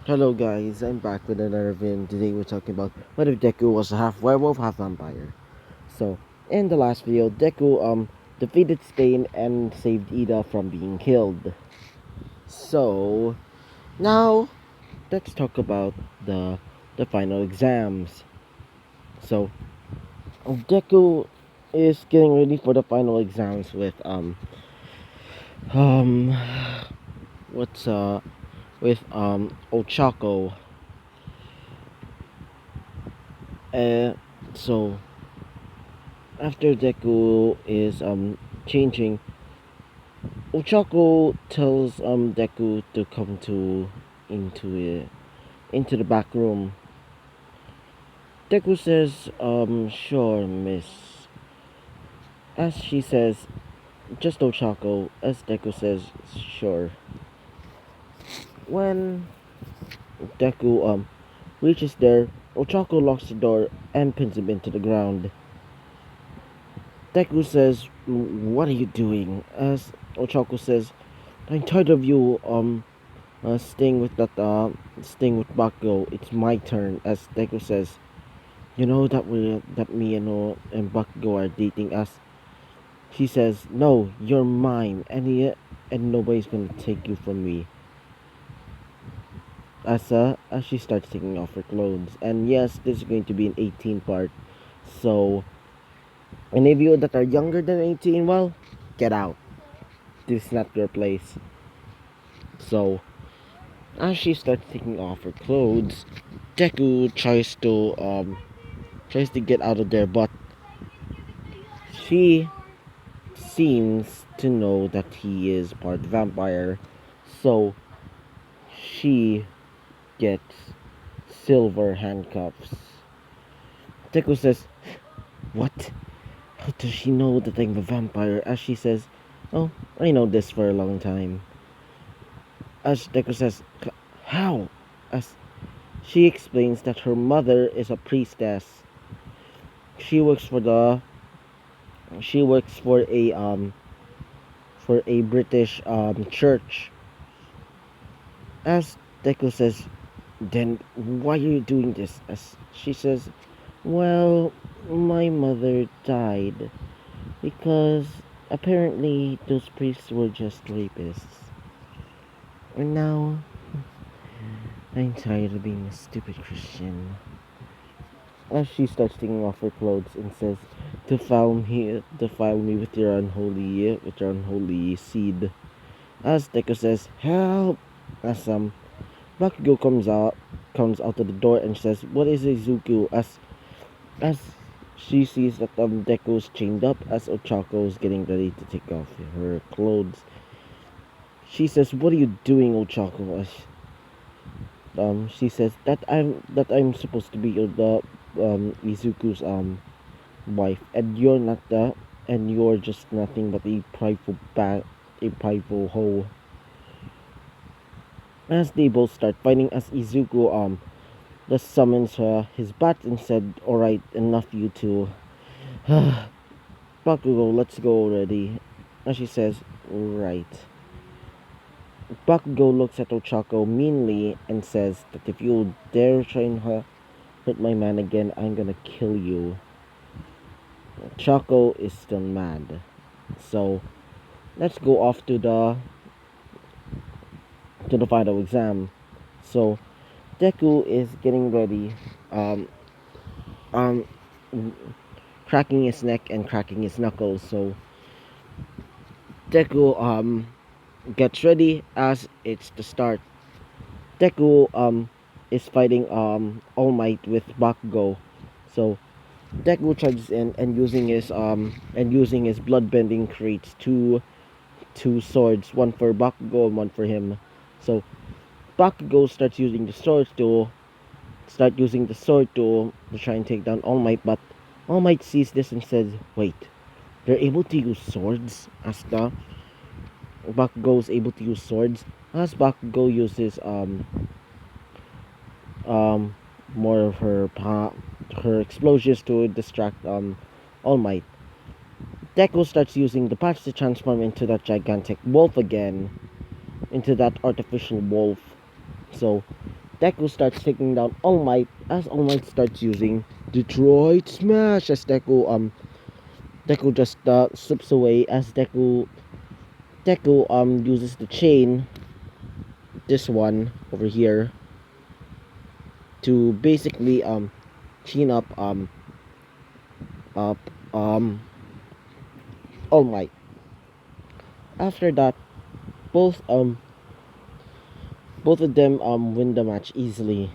Hello guys, I'm back with another video. Today we're talking about what if Deku was half werewolf, half vampire. So, in the last video, Deku defeated Stain and saved Ida from being killed. So, now let's talk about the final exams. So, Deku is getting ready for the final exams with um what's with Ochako. Uh so after Deku is changing, Ochako tells Deku to come into the back room. Deku says sure miss. As she says just Ochako, as Deku says sure. When Deku reaches there, Ochako locks the door and pins him into the ground. Deku says, what are you doing? As Ochako says, I'm tired of you staying with Bakugo. It's my turn. As Deku says, you know that me and Bakugo are dating. As she says, no, you're mine, and nobody's gonna take you from me. As she starts taking off her clothes, and yes, this is going to be an 18 part. So, any of you that are younger than 18, well, get out. This is not your place. So, as she starts taking off her clothes, Deku tries to get out of there, but she seems to know that he is part vampire, so she gets silver handcuffs. Deku says, "What? How does she know that I'm a vampire?" As she says, "Oh, I know this for a long time." As Deku says, "How?" As she explains that her mother is a priestess. She works for the she works for a British church. As Deku says, then why are you doing this? As she says, well, my mother died because apparently those priests were just rapists. And now I'm tired of being a stupid Christian. As she starts taking off her clothes and says, defile me with your unholy seed. As Deku says, help! As Bakugo comes out of the door and says, what is Izuku? As she sees that Deku's chained up, as Ochako is getting ready to take off her clothes. She says, what are you doing, Ochako? As she says that I'm supposed to be the Izuku's wife, and you're just nothing but a prideful hoe. As they both start fighting, as Izuku just summons his bat and said, "Alright, enough you two. Bakugo, let's go already." And she says, "Right." Bakugo looks at Ochako meanly and says that if you dare try and hurt my man again, I'm gonna kill you. Ochako is still mad. So let's go off to the final exam. So Deku is getting ready, um, um, cracking his neck and cracking his knuckles. So Deku gets ready as it's the start. Deku is fighting All Might with Bakugo. So Deku charges in and using his bloodbending creates two swords, one for Bakugo and one for him. So Bakugo start using the sword to try and take down All Might, but All Might sees this and says, "Wait, they're able to use swords?" As the Bakugo is able to use swords, as Bakugo uses um more of her explosions to distract All Might. Deku starts using the patch to transform into that gigantic wolf again, into that artificial wolf. So Deku starts taking down All Might as All Might starts using Detroit Smash as Deku just slips away as Deku uses the chain, this one over here, to basically chain up um All Might. After that, both both of them win the match easily.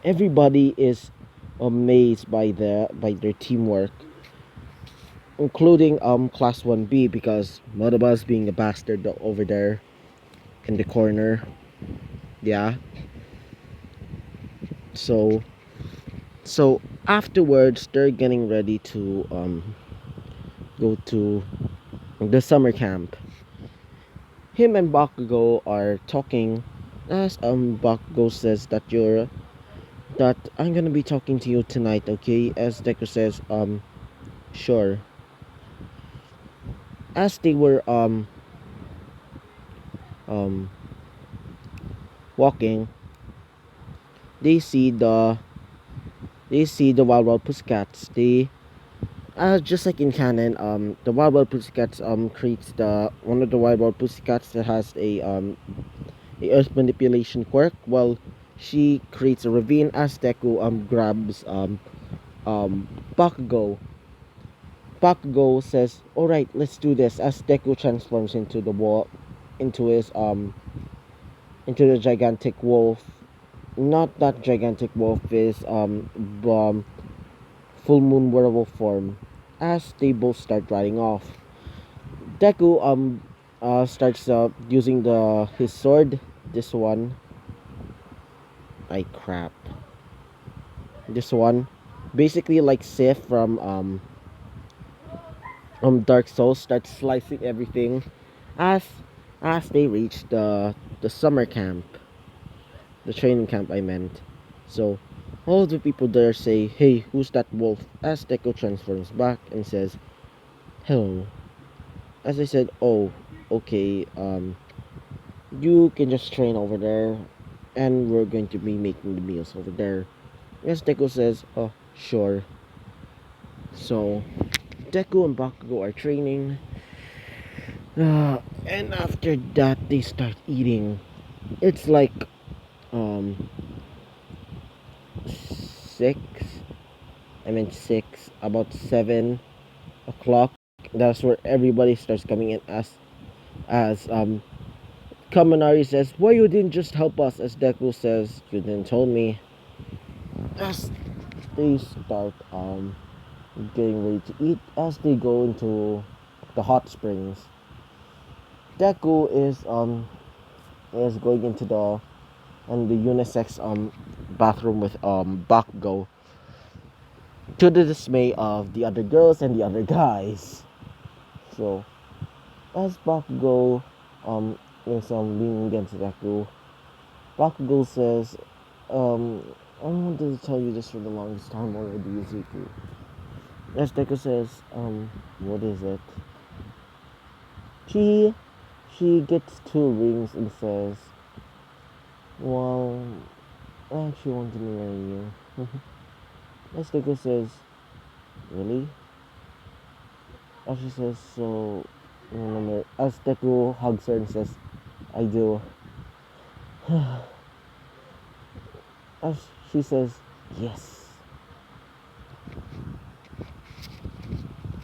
Everybody is amazed by their teamwork, including class 1B, because Mudabuzz being a bastard over there in the corner. Yeah. So afterwards they're getting ready to go to the summer camp. Him and Bakugo are talking as Bakugo says that I'm gonna be talking to you tonight, okay? As Deku says, sure. As they were um walking, they see the Wild Wild Pussycats. They just like in canon, the Wild Wild Pussycats creates the one of the Wild Wild Pussycats that has a earth manipulation quirk. Well, she creates a ravine as Deku grabs Bakugo. Bakugo says, "Alright, let's do this." As Deku transforms into the wall, into his into the gigantic wolf. Not that gigantic wolf is full moon werewolf form. As they both start riding off, Deku starts using the his sword. This one, I crap. This one, basically like Sith from Dark Souls, starts slicing everything. As they reach the summer camp, the training camp I meant. So all the people there say, "Hey, who's that wolf?" As Deku transforms back and says, "Hello." As I said, "Oh, okay, you can just train over there, and we're going to be making the meals over there." As Deku says, "Oh, sure." So Deku and Bakugo are training, and after that they start eating. It's like um 6, I mean 6, about 7 o'clock. That's where everybody starts coming in as Kaminari says, "Why you didn't just help us?" As Deku says, "You didn't tell me." As they start getting ready to eat, as they go into the hot springs, Deku is going into the unisex bathroom with Bakugo, to the dismay of the other girls and the other guys. So as Bakugo is leaning against Deku, Bakugo says, I wanted to tell you this for the longest time already, Izuku. As Deku says, what is it? She gets 2 rings and says, "Well, I actually want to marry you." As Deku says, "Really?" As she says, "So, you wanna marry?" As Deku hugs her and says, "I do." As she says, "Yes."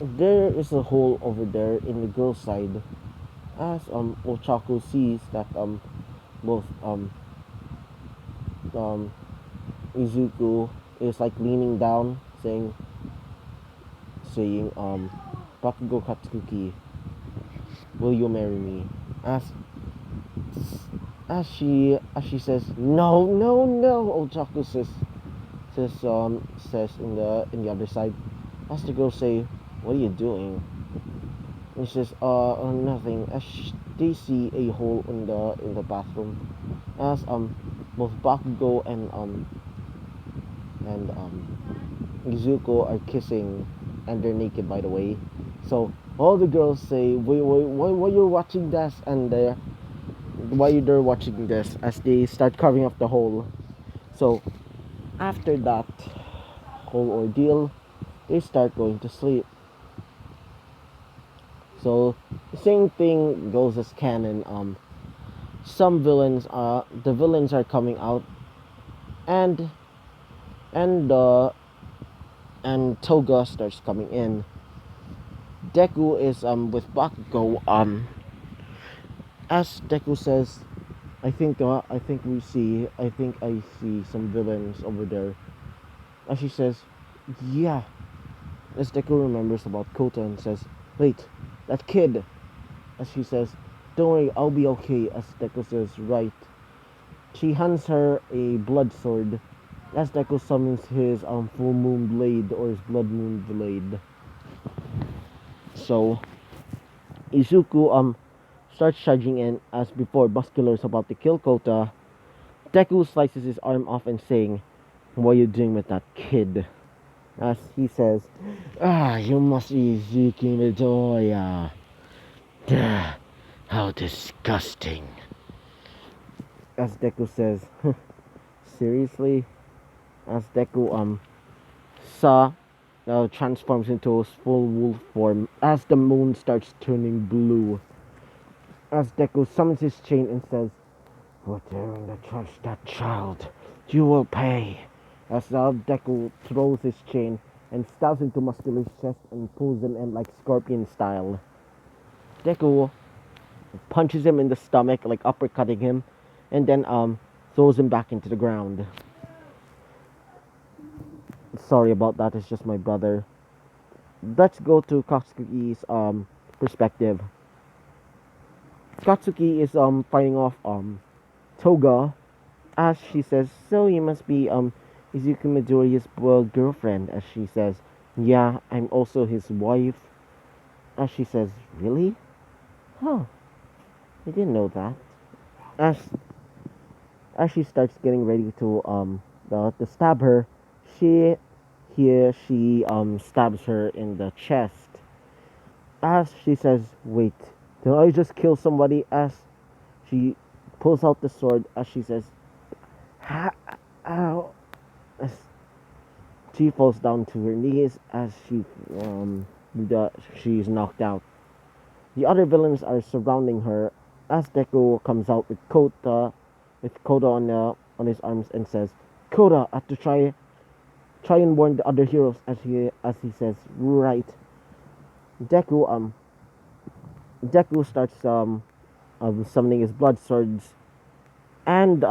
There is a hole over there in the girl's side. As Ochaku sees that both um Izuku is like leaning down, saying Bakugo Katsuki, will you marry me? As she says, "No, no, no," Ochaku says in the other side. As the girl say, "What are you doing?" And she says, nothing." As they see a hole in the bathroom, as both Bakugo and Izuku are kissing, and they're naked, by the way. So all the girls say, "Wait, why you're watching this?" And why they're watching this, as they start covering up the hole. So after that whole ordeal, they start going to sleep. So the same thing goes as canon. Some villains, the villains are coming out, and and uh, and Toga starts coming in. Deku is with Bakugo. As Deku says, I think I see some villains over there. As she says, yeah. As Deku remembers about Kota and says, wait, that kid. As she says, don't worry, I'll be okay. As Deku says, right. She hands her a blood sword. As Deku summons his full moon blade or his blood moon blade. So Izuku starts charging in as before Muscular is about to kill Kota. Deku slices his arm off and saying, what are you doing with that kid? As he says, you must be Izuku Midoriya. Duh, how disgusting. As Deku says, seriously? As Deku saw transforms into his full wolf form as the moon starts turning blue. As Deku summons his chain and says, for daring to touch that child, you will pay. As Deku throws his chain and stabs into Muscular's chest and pulls him in like scorpion style. Deku punches him in the stomach, like uppercutting him, and then throws him back into the ground. Sorry about that, it's just my brother. Let's go to Katsuki's perspective. Katsuki is fighting off Toga as she says, so you must be Izuku Midoriya's girlfriend. As she says, yeah, I'm also his wife. As she says, really? Huh, I didn't know that. As as she starts getting ready to stab her, she stabs her in the chest. As she says, wait, did I just kill somebody? As she pulls out the sword, as she says, ow. As she falls down to her knees as she's knocked out. The other villains are surrounding her as Deku comes out with Kota on his arms and says, Kota, I have to try and warn the other heroes. As he says, right. Deku Deku starts summoning his blood swords and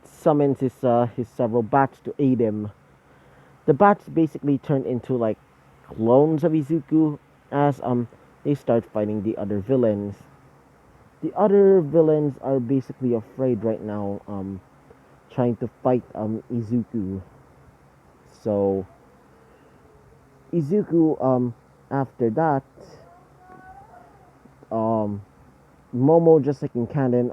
summons his several bats to aid him. The bats basically turn into like clones of Izuku as they start fighting the other villains. The other villains are basically afraid right now, trying to fight Izuku. So Izuku after that Momo, just like in canon,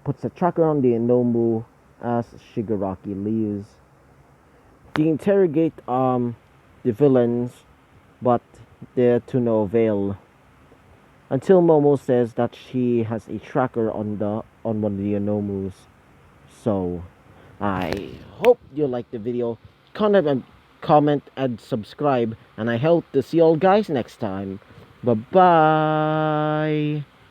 puts a tracker on the Inomu as Shigaraki leaves. They interrogate the villains, but they're to no avail. Until Momo says that she has a tracker on one of the Inomus. So I hope you liked the video. Comment and subscribe, and I hope to see you all guys next time. Bye bye.